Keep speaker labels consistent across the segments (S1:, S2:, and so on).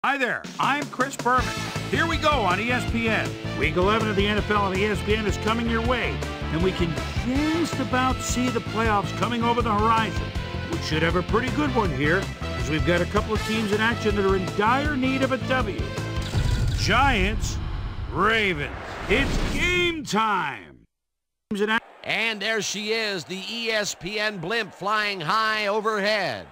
S1: Hi there, I'm Chris Berman. Here we go on ESPN. Week 11 of the NFL on ESPN is coming your way, and we can just about see the playoffs coming over the horizon. We should have a pretty good one here, as we've got a couple of teams in action that are in dire need of a W. Giants, Ravens. It's game time.
S2: And there she is, the ESPN blimp flying high overhead.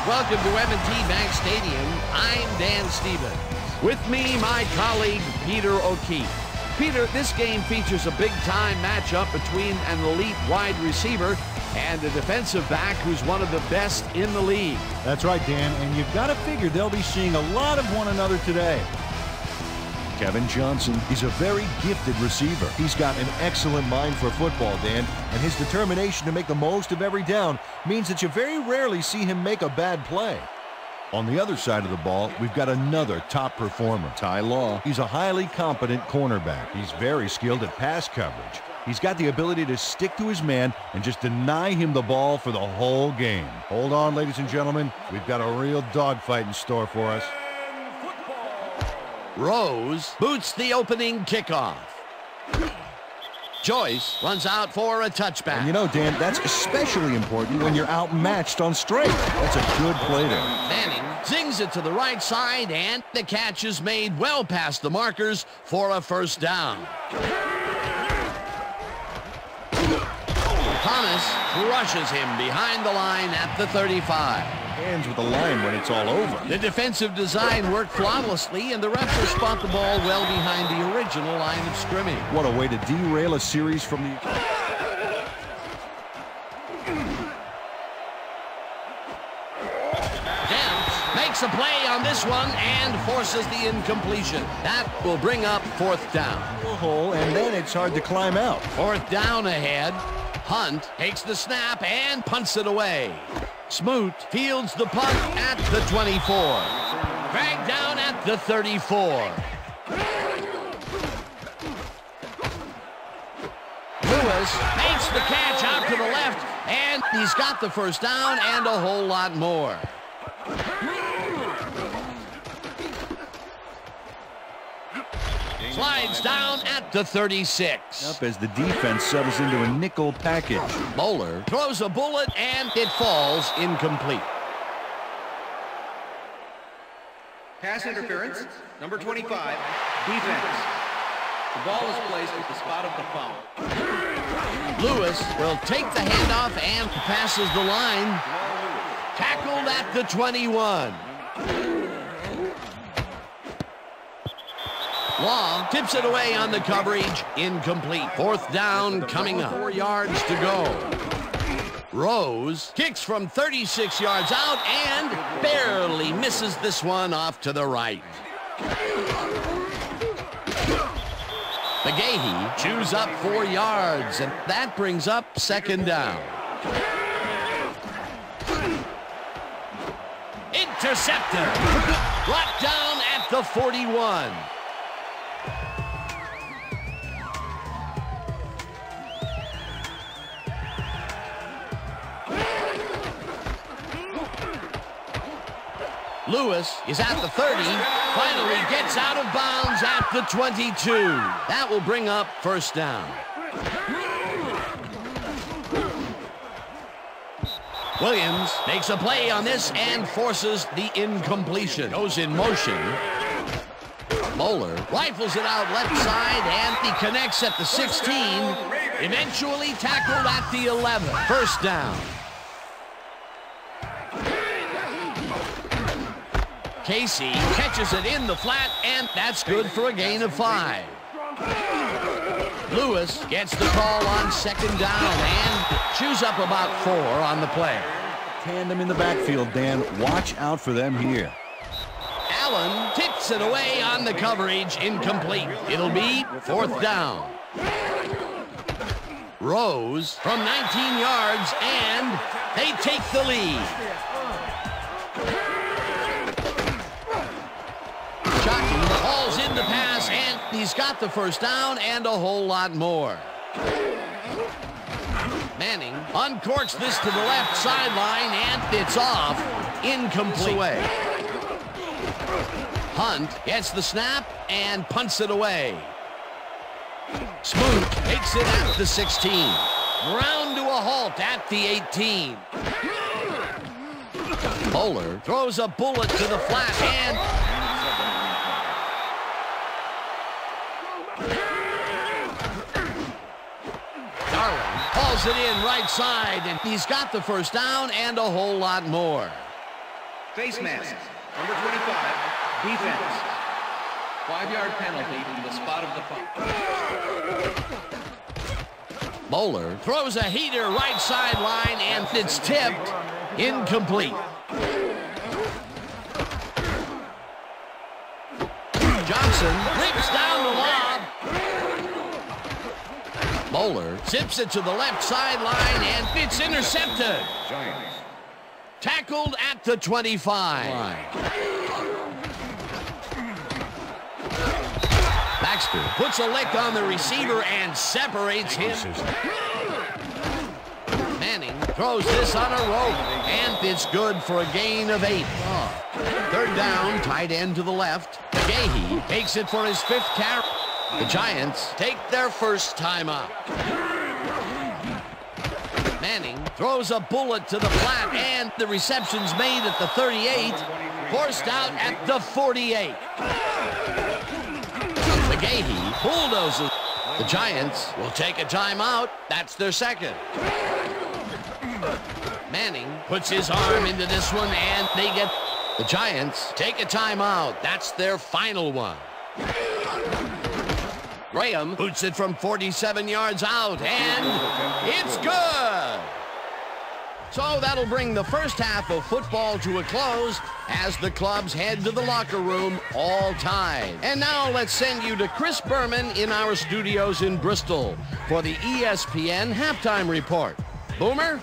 S2: Welcome to M&T Bank Stadium. I'm Dan Stevens. With me, my colleague, Peter O'Keefe. Peter, this game features a big-time matchup between an elite wide receiver and a defensive back who's one of the best in the league.
S3: That's right, Dan, and you've got to figure they'll be seeing a lot of one another today. Kevin Johnson, he's a very gifted receiver. He's got an excellent mind for football, Dan, and his determination to make the most of every down means that you very rarely see him make a bad play. On the other side of the ball, we've got another top performer, Ty Law. He's a highly competent cornerback. He's very skilled at pass coverage. He's got the ability to stick to his man and just deny him the ball for the whole game. Hold on, ladies and gentlemen. We've got a real dogfight in store for us.
S2: Rose boots the opening kickoff. Joyce runs out for a touchback.
S3: And you know, Dan, that's especially important when you're outmatched on strength. That's a good play there.
S2: Manning zings it to the right side, and the catch is made well past the markers for a first down. Thomas crushes him behind the line at the 35.
S3: Hands with the line when it's all over.
S2: The defensive design worked flawlessly, and the refs will spot the ball well behind the original line of scrimmage.
S3: What a way to derail a series from the...
S2: Dent makes a play on this one and forces the incompletion. That will bring up fourth down.
S3: Hole, and then it's hard to climb out.
S2: Fourth down ahead. Hunt takes the snap and punts it away. Smoot fields the punt at the 24. Dragged down at the 34. Lewis makes the catch out to the left, and he's got the first down and a whole lot more. Slides down at the 36.
S3: Up as the defense settles into a nickel package.
S2: Bowler throws a bullet, and it falls incomplete.
S4: Pass interference, number 25, defense. The ball is placed at the spot of the foul.
S2: Lewis will take the handoff and passes the line. Tackled at the 21. Law tips it away on the coverage. Incomplete. Fourth down coming up. 4 yards to go. Rose kicks from 36 yards out and barely misses this one off to the right. McGahee chews up 4 yards, and that brings up second down. Interceptor. Brought down at the 41. Lewis is at the 30, finally gets out of bounds at the 22. That will bring up first down. Williams makes a play on this and forces the incompletion. Goes in motion. Moeller rifles it out left side, and he connects at the 16. Eventually tackled at the 11. First down. Casey catches it in the flat, and that's good for a gain of 5. Lewis gets the call on second down and chews up about 4 on the play.
S3: Tandem in the backfield, Dan. Watch out for them here.
S2: Allen tips it away on the coverage. Incomplete. It'll be fourth down. Rose from 19 yards, and they take the lead. Falls in the pass, and he's got the first down and a whole lot more. Manning uncorks this to the left sideline, and it's off. Incomplete. Away. Hunt gets the snap and punts it away. Smoot takes it at the 16. Ground to a halt at the 18. Bowler throws a bullet to the flat and Darling hauls it in right side, and he's got the first down and a whole lot more.
S4: Face mask, number 25, defense. 5-yard penalty from the spot of the foul.
S2: Bowler throws a heater right sideline, and it's tipped. Incomplete. Johnson rips down the lob. Bowler zips it to the left sideline, and it's intercepted.
S4: Giants.
S2: Tackled at the 25. Baxter puts a lick on the receiver and separates him. Manning throws this on a rope, and it's good for a gain of 8. Third down, tight end to the left. Gahey takes it for his 5th carry. The Giants take their first timeout. Manning throws a bullet to the flat, and the reception's made at the 38, forced out at the 48. Gahey bulldozes. The Giants will take a timeout. That's their second. Manning puts his arm into this one, and they get... The Giants take a timeout. That's their final one. Graham boots it from 47 yards out, and it's good. So that'll bring the first half of football to a close as the clubs head to the locker room all tied. And now let's send you to Chris Berman in our studios in Bristol for the ESPN Halftime Report. Boomer?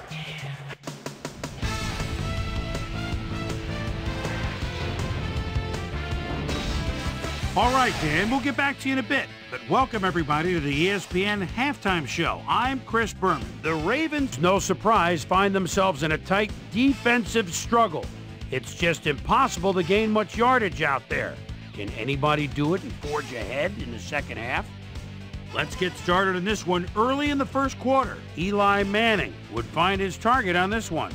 S1: All right, Dan, we'll get back to you in a bit. But welcome, everybody, to the ESPN Halftime Show. I'm Chris Berman. The Ravens, no surprise, find themselves in a tight defensive struggle. It's just impossible to gain much yardage out there. Can anybody do it and forge ahead in the second half? Let's get started on this one early in the first quarter. Eli Manning would find his target on this one.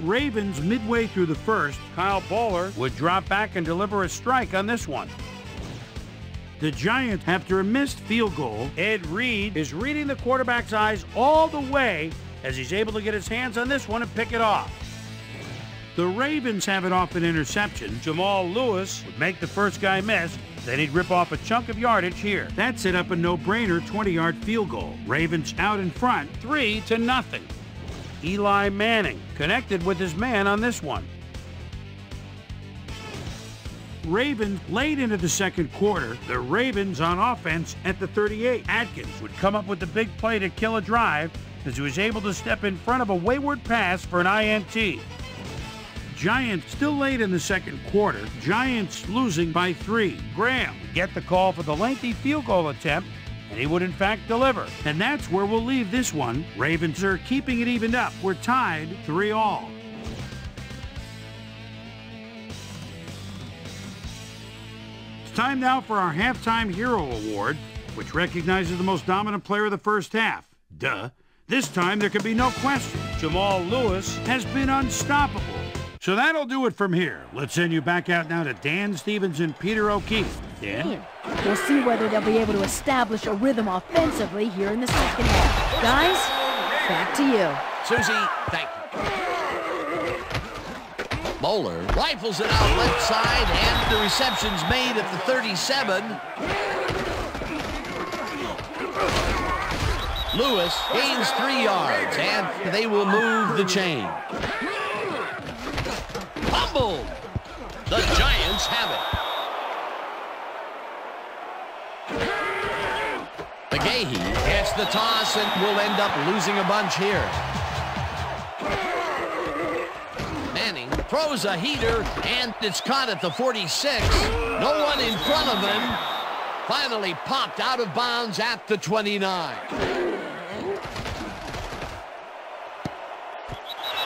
S1: Ravens midway through the first, Kyle Bowler would drop back and deliver a strike on this one. The Giants, after a missed field goal, Ed Reed is reading the quarterback's eyes all the way as he's able to get his hands on this one and pick it off. The Ravens have it off an interception. Jamal Lewis would make the first guy miss, then he'd rip off a chunk of yardage here. That set up a no-brainer 20-yard field goal. Ravens out in front, 3-0. Eli Manning connected with his man on this one. Ravens late into the second quarter, the Ravens on offense at the 38. Atkins would come up with the big play to kill a drive as he was able to step in front of a wayward pass for an INT. Giants still late in the second quarter. Giants losing by 3. Graham would get the call for the lengthy field goal attempt, and he would in fact deliver. And that's where we'll leave this one. Ravens are keeping it evened up. We're tied 3-3. It's time now for our Halftime Hero Award, which recognizes the most dominant player of the first half. Duh. This time there can be no question. Jamal Lewis has been unstoppable. So that'll do it from here. Let's send you back out now to Dan Stevens and Peter O'Keefe. Dan?
S5: We'll see whether they'll be able to establish a rhythm offensively here in the second half. Guys, back to you.
S2: Susie, thank you. Bowler rifles it out left side, and the reception's made at the 37. Lewis gains 3 yards, and they will move the chain. Fumbled. The Giants have it. Gahey gets the toss and will end up losing a bunch here. Manning throws a heater, and it's caught at the 46. No one in front of him. Finally popped out of bounds at the 29.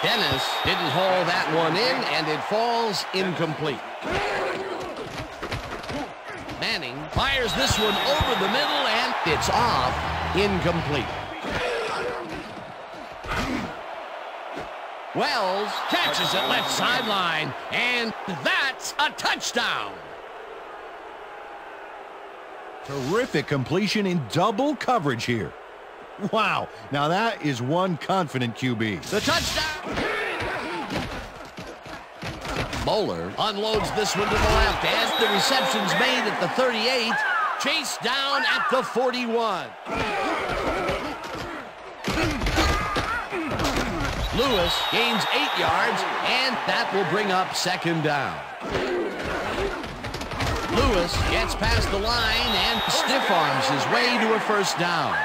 S2: Dennis didn't haul that one in, and it falls incomplete. Manning fires this one over the middle, and it's off, incomplete. Wells catches it left sideline, and that's a touchdown.
S3: Terrific completion in double coverage here. Wow, now that is one confident QB.
S2: The touchdown. Moeller unloads this one to the left, and the reception's made at the 38, chased down at the 41. Lewis gains 8 yards, and that will bring up second down. Lewis gets past the line and stiff arms his way to a first down.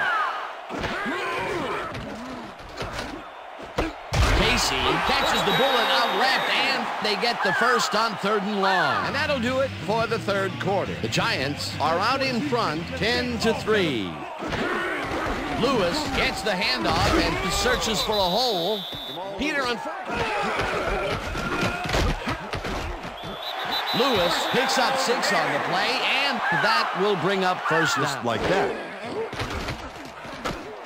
S2: Casey catches the bullet out left, and they get the first on 3rd and long. And that'll do it for the 3rd quarter. The Giants are out in front, 10-3. Lewis gets the handoff and searches for a hole. Peter on Lewis picks up 6 on the play, and that will bring up first down.
S3: Just like that.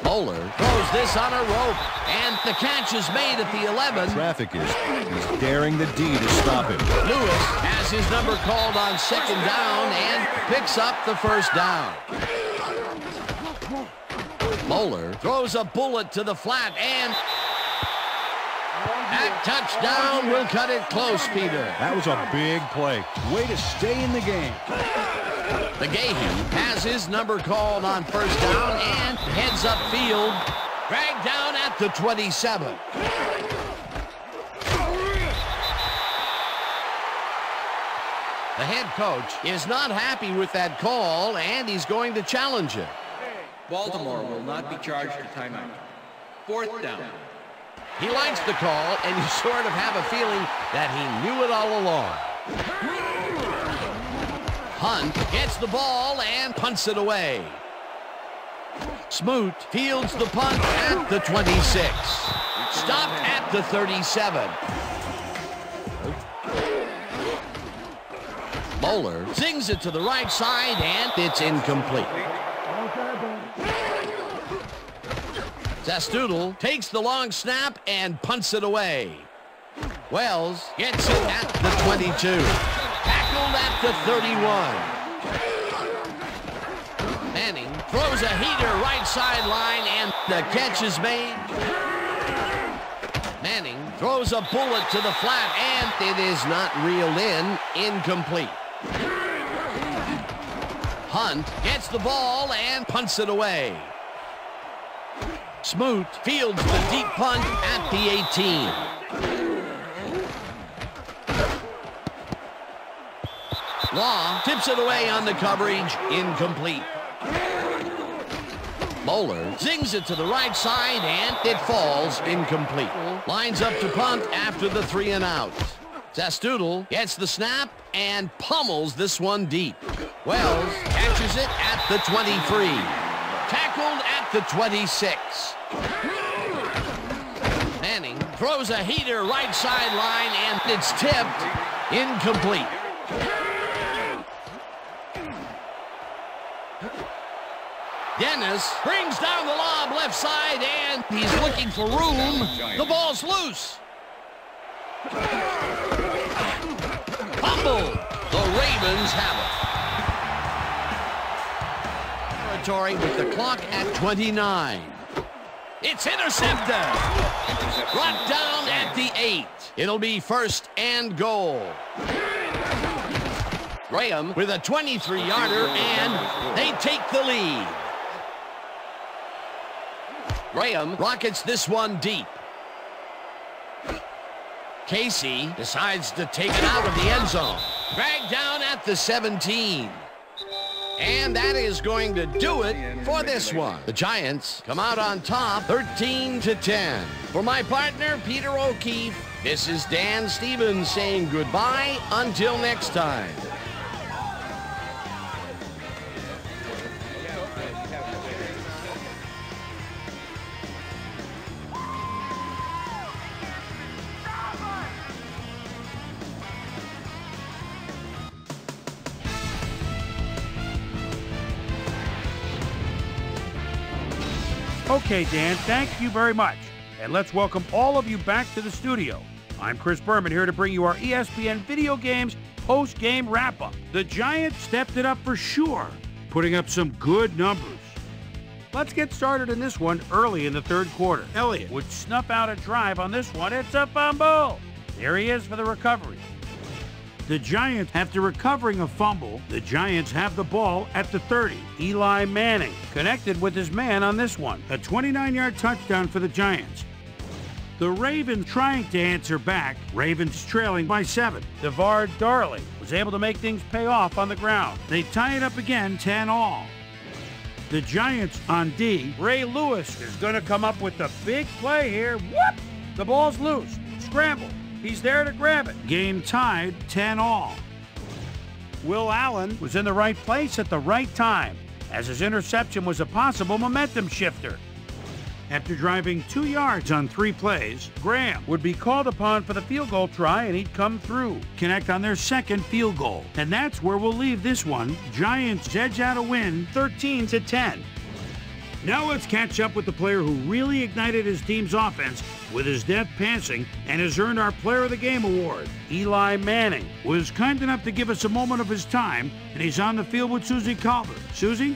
S2: Moeller throws this on a rope, and the catch is made at the 11.
S3: Traffic is daring the D to stop him.
S2: Lewis has his number called on 2nd down and picks up the first down. Moeller throws a bullet to the flat, and that touchdown will cut it close, Peter.
S3: That was a big play. Way to stay in the game.
S2: McGahee has his number called on 1st down and heads upfield, dragged down at the 27. The head coach is not happy with that call, and he's going to challenge it.
S4: Baltimore will not be charged a timeout. 4th down.
S2: He likes the call, and you sort of have a feeling that he knew it all along. Hunt gets the ball and punts it away. Smoot fields the punt at the 26. Stopped at the 37. Moeller sings it to the right side, and it's incomplete. Zastoodle takes the long snap and punts it away. Wells gets it at the 22. Tackled at the 31. Manning throws a heater right sideline, and the catch is made. Manning throws a bullet to the flat, and it is not reeled in. Incomplete. Hunt gets the ball and punts it away. Smoot fields the deep punt at the 18. Law tips it away on the coverage, incomplete. Moeller zings it to the right side, and it falls incomplete. Lines up to punt after the 3 and out. Zastoodle gets the snap and pummels this one deep. Wells catches it at the 23. Tackled at the 26. Manning throws a heater right sideline, and it's tipped. Incomplete. Dennis brings down the lob left side, and he's looking for room. The ball's loose. Fumble. The Ravens have it. Territory with the clock at 29. It's intercepted. Brought down at the 8. It'll be 1st and goal. Graham with a 23-yarder, and they take the lead. Graham rockets this one deep. Casey decides to take it out of the end zone. Dragged down at the 17. And that is going to do it for this one. The Giants come out on top, 13-10. For my partner, Peter O'Keefe, this is Dan Stevens saying goodbye until next time.
S1: Okay, Dan, thank you very much. And let's welcome all of you back to the studio. I'm Chris Berman here to bring you our ESPN Video Games post-game wrap-up. The Giants stepped it up for sure, putting up some good numbers. Let's get started in this one early in the third quarter. Elliott would snuff out a drive on this one. It's a fumble. There he is for the recovery. The Giants, after recovering a fumble, the Giants have the ball at the 30. Eli Manning connected with his man on this one. A 29-yard touchdown for the Giants. The Ravens trying to answer back. Ravens trailing by 7. DeVard Darley was able to make things pay off on the ground. They tie it up again, 10-all. The Giants on D. Ray Lewis is going to come up with the big play here. Whoop! The ball's loose. Scramble. He's there to grab it. Game tied, 10-all. Will Allen was in the right place at the right time, as his interception was a possible momentum shifter. After driving 2 yards on 3 plays, Graham would be called upon for the field goal try, and he'd come through, connect on their second field goal. And that's where we'll leave this one. Giants edge out a win, 13-10. Now let's catch up with the player who really ignited his team's offense with his deft passing and has earned our Player of the Game award. Eli Manning was kind enough to give us a moment of his time, and he's on the field with Susie Calvert. Susie?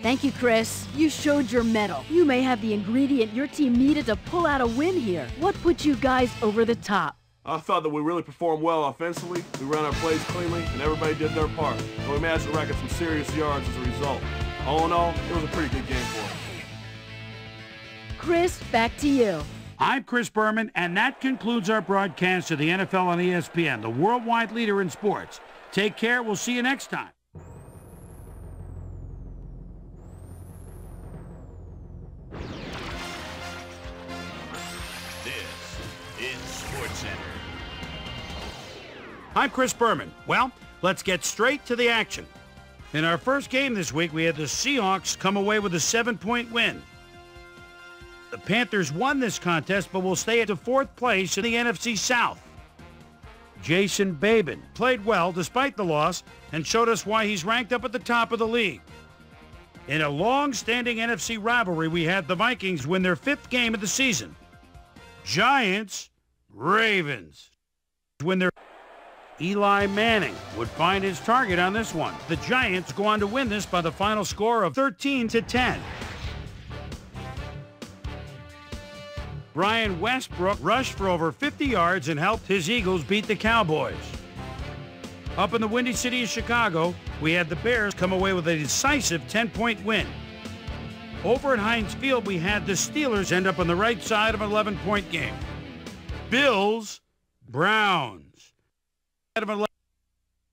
S5: Thank you, Chris. You showed your mettle. You may have the ingredient your team needed to pull out a win here. What put you guys over the top?
S6: I thought that we really performed well offensively. We ran our plays cleanly, and everybody did their part. And we managed to rack up some serious yards as a result. All in all, it was a pretty good game for us.
S5: Chris, back to you.
S1: I'm Chris Berman, and that concludes our broadcast of the NFL on ESPN, the worldwide leader in sports. Take care. We'll see you next time. I'm Chris Berman. Well, let's get straight to the action. In our first game this week, we had the Seahawks come away with a 7-point win. The Panthers won this contest, but will stay at the 4th place in the NFC South. Jason Babin played well despite the loss and showed us why he's ranked up at the top of the league. In a long-standing NFC rivalry, we had the Vikings win their 5th game of the season. Giants, Ravens win their... Eli Manning would find his target on this one. The Giants go on to win this by the final score of 13-10. Brian Westbrook rushed for over 50 yards and helped his Eagles beat the Cowboys. Up in the Windy City of Chicago, we had the Bears come away with a decisive 10-point win. Over at Heinz Field, we had the Steelers end up on the right side of an 11-point game. Bills, Browns.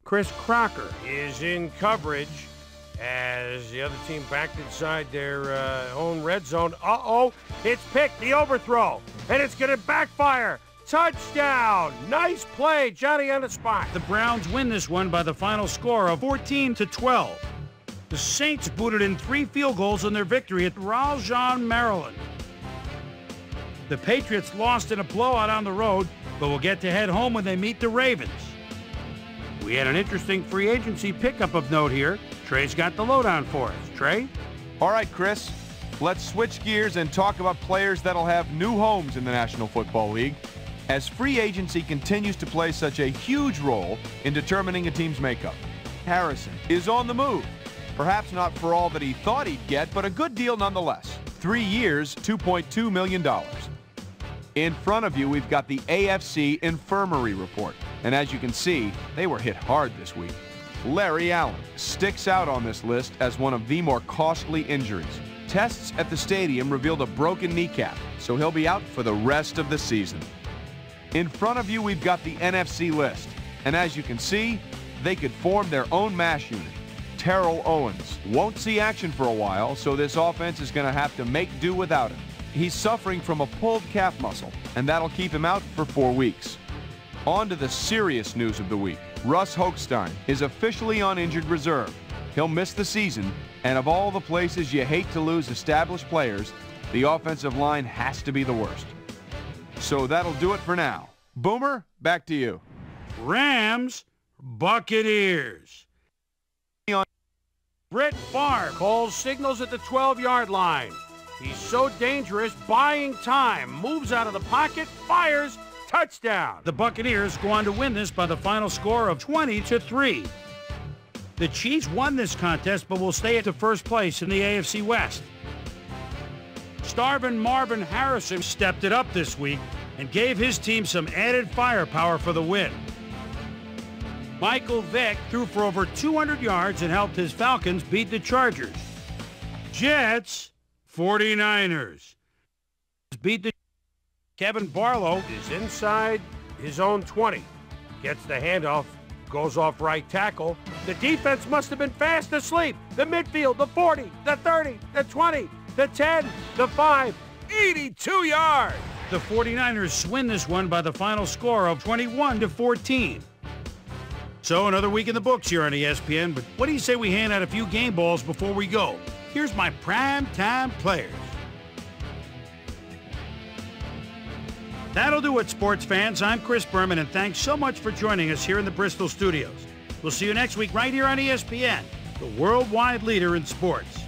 S7: Chris Crocker is in coverage as the other team backed inside their own red zone. Uh-oh, it's picked, the overthrow, and it's going to backfire. Touchdown! Nice play, Johnny on the spot.
S1: The Browns win this one by the final score of 14-12. The Saints booted in 3 field goals in their victory at Raleigh, Maryland. The Patriots lost in a blowout on the road, but will get to head home when they meet the Ravens. We had an interesting free agency pickup of note here. Trey's got the lowdown for us. Trey?
S8: All right, Chris. Let's switch gears and talk about players that'll have new homes in the National Football League, as free agency continues to play such a huge role in determining a team's makeup. Harrison is on the move. Perhaps not for all that he thought he'd get, but a good deal nonetheless. 3 years, $2.2 million. In front of you, we've got the AFC Infirmary Report. And as you can see, they were hit hard this week. Larry Allen sticks out on this list as one of the more costly injuries. Tests at the stadium revealed a broken kneecap, so he'll be out for the rest of the season. In front of you, we've got the NFC list. And as you can see, they could form their own mash unit. Terrell Owens won't see action for a while, so this offense is going to have to make do without him. He's suffering from a pulled calf muscle, and that'll keep him out for 4 weeks. On to the serious news of the week. Russ Hochstein is officially on injured reserve. He'll miss the season, and of all the places you hate to lose established players, the offensive line has to be the worst. So that'll do it for now. Boomer, back to you.
S1: Rams, Buccaneers. Brett Favre calls signals at the 12-yard line.
S7: He's so dangerous, buying time. Moves out of the pocket, fires, touchdown.
S1: The Buccaneers go on to win this by the final score of 20-3. The Chiefs won this contest, but will stay at the first place in the AFC West. Starvin' Marvin Harrison stepped it up this week and gave his team some added firepower for the win. Michael Vick threw for over 200 yards and helped his Falcons beat the Chargers. Jets, 49ers. Beat the... Kevin Barlow
S7: is inside his own 20. Gets the handoff, goes off right tackle. The defense must have been fast asleep. The midfield, the 40, the 30, the 20, the 10, the 5, 82 yards.
S1: The 49ers win this one by the final score of 21-14. So another week in the books here on ESPN, but what do you say we hand out a few game balls before we go? Here's my primetime players. That'll do it, sports fans. I'm Chris Berman, and thanks so much for joining us here in the Bristol studios. We'll see you next week right here on ESPN, the worldwide leader in sports.